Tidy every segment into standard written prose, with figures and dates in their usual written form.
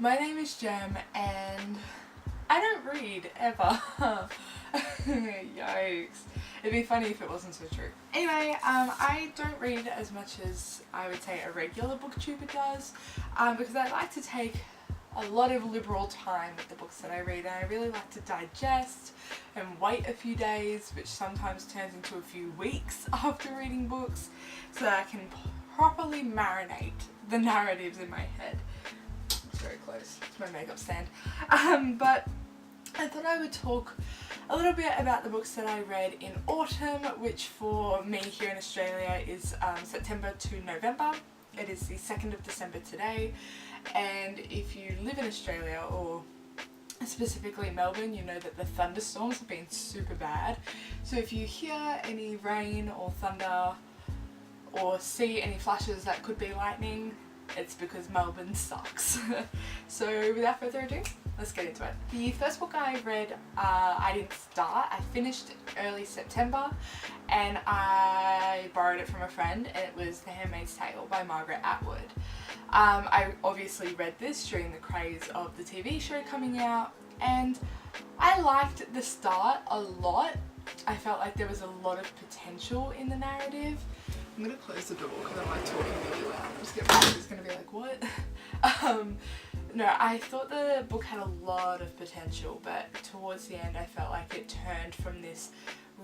My name is Jem and I don't read ever. Yikes. It'd be funny if it wasn't so true. Anyway, I don't read as much as I would say a regular booktuber does because I like to take a lot of liberal time with the books that I read, and I really like to digest and wait a few days, which sometimes turns into a few weeks after reading books, so that I can properly marinate the narratives in my head. It's very close to my makeup stand. But I thought I would talk a little bit about the books that I read in autumn, which for me here in Australia is September to November. It is the 2nd of December today, and if you live in Australia, or specifically Melbourne, you know that the thunderstorms have been super bad. So if you hear any rain or thunder or see any flashes that could be lightning, it's because Melbourne sucks. So without further ado, let's get into it. The first book I read, I Didn't Start. I finished early September and I borrowed it from a friend, and it was The Handmaid's Tale by Margaret Atwood. I obviously read this during the craze of the TV show coming out, and I liked the start a lot. I felt like there was a lot of potential in the narrative. I'm going to close the door because I'm like talking really loud. I'm just going to be like, what? No, I thought the book had a lot of potential, but towards the end I felt like it turned from this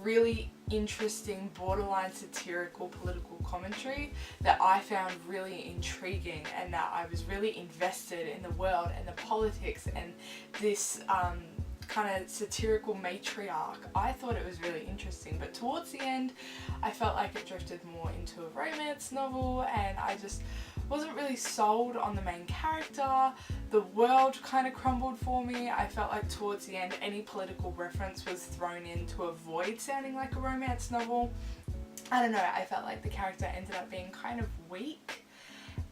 really interesting, borderline satirical political commentary that I found really intriguing, and that I was really invested in the world and the politics and this kind of satirical matriarch. I thought it was really interesting, but towards the end I felt like it drifted more into a romance novel, and I just wasn't really sold on the main character. The world kind of crumbled for me. I felt like towards the end any political reference was thrown in to avoid sounding like a romance novel. I don't know, I felt like the character ended up being kind of weak,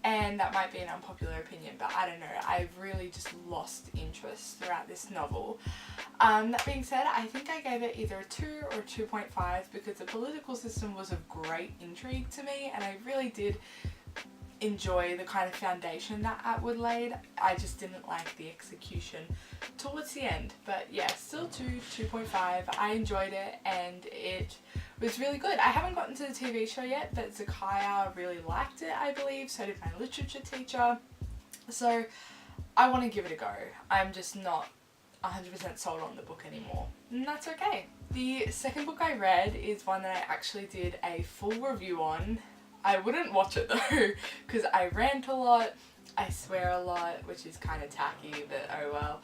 and that might be an unpopular opinion, but I don't know, I really just lost interest throughout this novel. That being said, I think I gave it either a 2 or a 2.5 because the political system was of great intrigue to me, and I really did enjoy the kind of foundation that Atwood laid. I just didn't like the execution towards the end, but yeah, still 2.5. I enjoyed it and it was really good. I haven't gotten to the TV show yet, but Zakaya really liked it, I believe, so did my literature teacher, so I want to give it a go. I'm just not 100% sold on the book anymore, and that's okay. The second book I read is one that I actually did a full review on. I wouldn't watch it though, because I rant a lot, I swear a lot, which is kind of tacky, but oh well.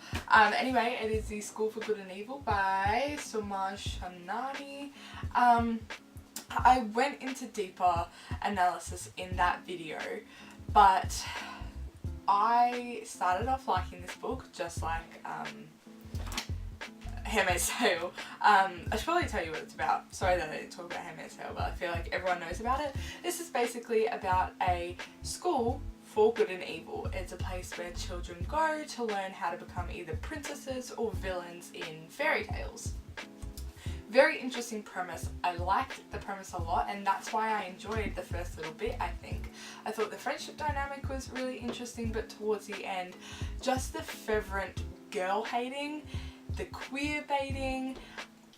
Anyway, it is The School for Good and Evil by Somaj Shanani. I went into deeper analysis in that video, but I started off liking this book just like Handmaid's Tale. I should probably tell you what it's about. Sorry that I didn't talk about Handmaid's Tale, but I feel like everyone knows about it. This is basically about a school for good and evil. It's a place where children go to learn how to become either princesses or villains in fairy tales. Very interesting premise. I liked the premise a lot, and that's why I enjoyed the first little bit, I think. I thought the friendship dynamic was really interesting, but towards the end, just the fervent girl hating, the queer baiting,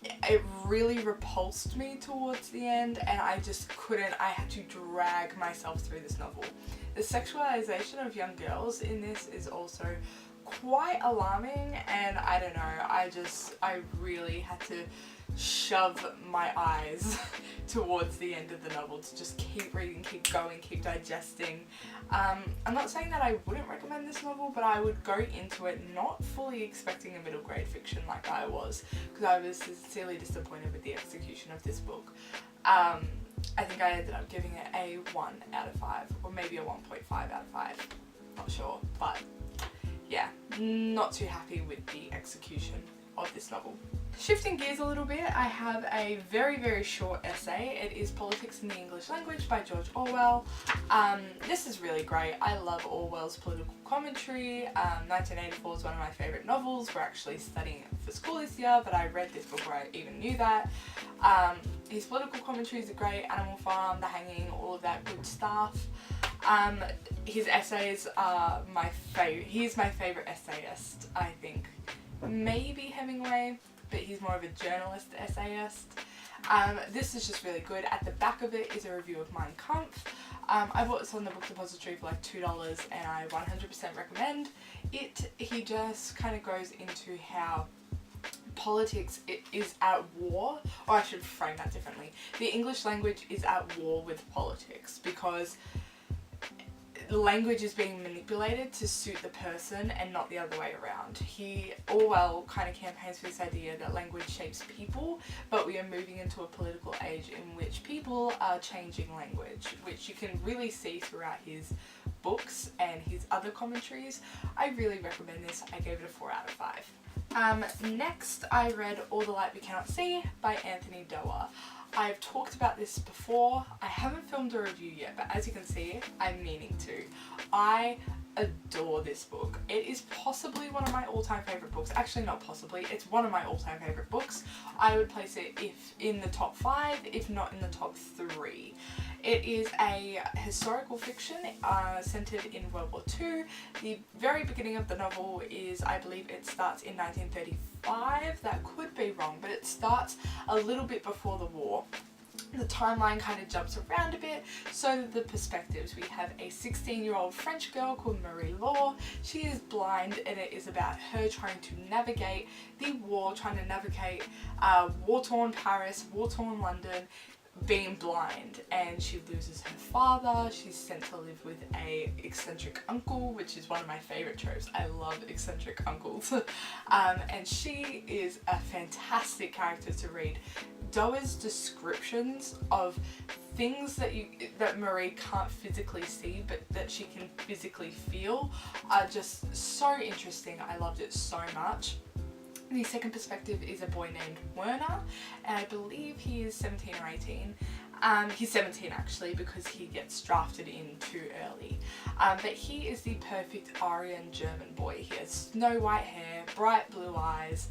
it really repulsed me towards the end, and I just couldn't. I had to drag myself through this novel. The sexualization of young girls in this is also quite alarming, and I don't know, I really had to shove my eyes towards the end of the novel to just keep reading, keep going, keep digesting. I'm not saying that I wouldn't recommend this novel, but I would go into it not fully expecting a middle grade fiction like I was, because I was sincerely disappointed with the execution of this book. I think I ended up giving it a 1 out of 5, or maybe a 1.5 out of 5, not sure, but yeah, not too happy with the execution of this novel. Shifting gears a little bit, I have a very short essay. It is Politics in the English Language by George Orwell. This is really great. I love Orwell's political commentary. 1984 is one of my favourite novels. We're actually studying it for school this year, but I read this before I even knew that. His political commentaries are great. Animal Farm, The Hanging, all of that good stuff. His essays are my favourite. He's my favourite essayist, I think. Maybe Hemingway, but he's more of a journalist essayist. This is just really good. At the back of it is a review of Mein Kampf. I bought this on the Book Depository for like $2 and I 100% recommend it. He just kind of goes into how politics is at war, or I should frame that differently. The English language is at war with politics because language is being manipulated to suit the person and not the other way around. Orwell kind of campaigns for this idea that language shapes people, but we are moving into a political age in which people are changing language, which you can really see throughout his books and his other commentaries. I really recommend this. I gave it a 4 out of 5. Next, I read All the Light We Cannot See by Anthony Doerr. I've talked about this before. I haven't filmed a review yet, but as you can see, I'm meaning to. I adore this book. It is possibly one of my all-time favourite books. Actually, not possibly, it's one of my all-time favourite books. I would place it in the top 5, if not in the top 3. It is a historical fiction centred in World War II. The very beginning of the novel is, I believe it starts in 1935. That could be wrong, but it starts a little bit before the war. The timeline kind of jumps around a bit, so the perspectives. We have a 16-year-old French girl called Marie Laure. She is blind, and it is about her trying to navigate the war, trying to navigate war-torn Paris, war-torn London, being blind, and she loses her father. She's sent to live with a eccentric uncle, which is one of my favourite tropes. I love eccentric uncles. And she is a fantastic character to read. Doerr's descriptions of things that Marie can't physically see but that she can physically feel are just so interesting. I loved it so much. The second perspective is a boy named Werner, and I believe he is 17 or 18. He's 17 actually, because he gets drafted in too early. But he is the perfect Aryan German boy. He has snow white hair, bright blue eyes,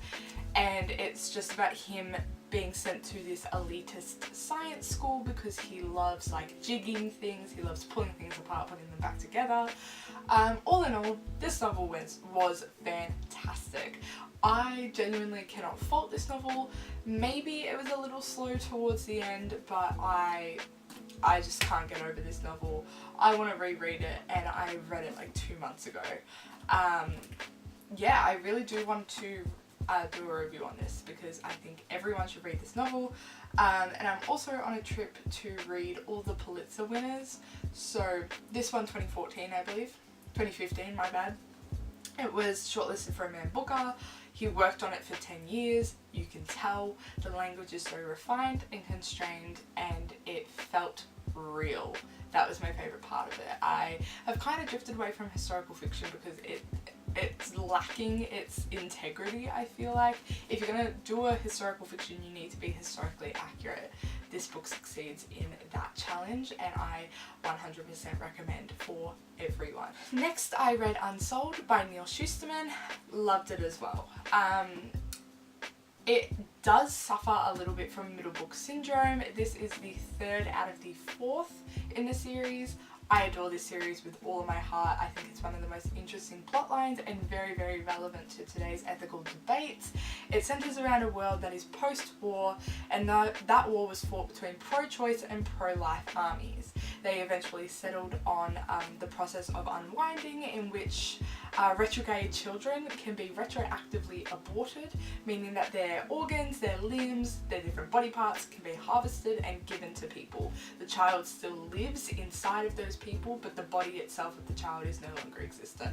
and it's just about him being sent to this elitist science school because he loves like jigging things, he loves pulling things apart, putting them back together. All in all, this novel was fantastic. I genuinely cannot fault this novel. Maybe it was a little slow towards the end, but I just can't get over this novel. I want to reread it, and I read it like 2 months ago. Yeah, I really do want to do a review on this because I think everyone should read this novel. And I'm also on a trip to read all the Pulitzer winners. So this one 2014, I believe. 2015, my bad. It was shortlisted for a Man Booker. He worked on it for 10 years. You can tell the language is so refined and constrained, and it felt real. That was my favourite part of it. I have kind of drifted away from historical fiction because it's lacking its integrity, I feel like. If you're going to do a historical fiction, you need to be historically accurate. This book succeeds in that challenge, and I 100% recommend for everyone. Next, I read Unsold by Neil Shusterman. Loved it as well. It does suffer a little bit from middle book syndrome. This is the 3rd out of the 4th in the series. I adore this series with all of my heart. I think it's one of the most interesting plot lines and very, very relevant to today's ethical debates. It centers around a world that is post-war, and that war was fought between pro-choice and pro-life armies. They eventually settled on the process of unwinding, in which retrograde children can be retroactively aborted, meaning that their organs, their limbs, their different body parts can be harvested and given to people. The child still lives inside of those people, but the body itself of the child is no longer existent.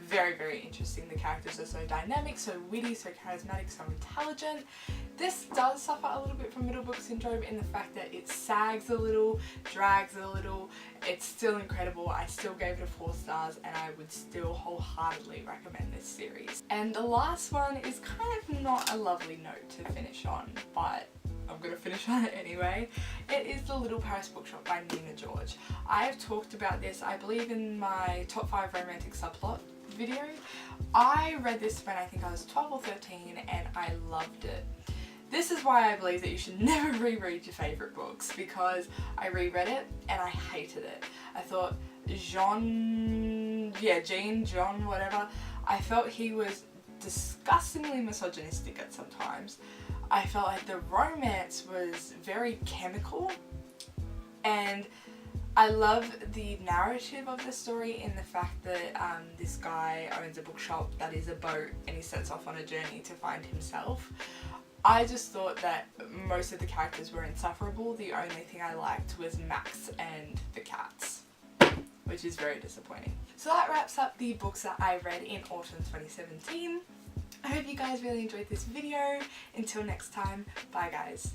Very, very interesting. The characters are so dynamic, so witty, so charismatic, so intelligent. This does suffer a little bit from middle book syndrome in the fact that it sags a little, drags a little. It's still incredible. I still gave it a 4 stars, and I would still wholeheartedly recommend this series. And the last one is kind of not a lovely note to finish on, but I'm going to finish on it anyway. It is The Little Passbook by Nina George. I have talked about this, I believe, in my top 5 romantic subplot video. I read this when I think I was 12 or 13, and I loved it. This is why I believe that you should never reread your favourite books, because I reread it and I hated it. I thought Jean, whatever, I felt he was disgustingly misogynistic at some times. I felt like the romance was very chemical, and I love the narrative of the story in the fact that this guy owns a bookshop that is a boat and he sets off on a journey to find himself. I just thought that most of the characters were insufferable. The only thing I liked was Max and the cats, which is very disappointing. So that wraps up the books that I read in autumn 2017. I hope you guys really enjoyed this video. Until next time, bye guys.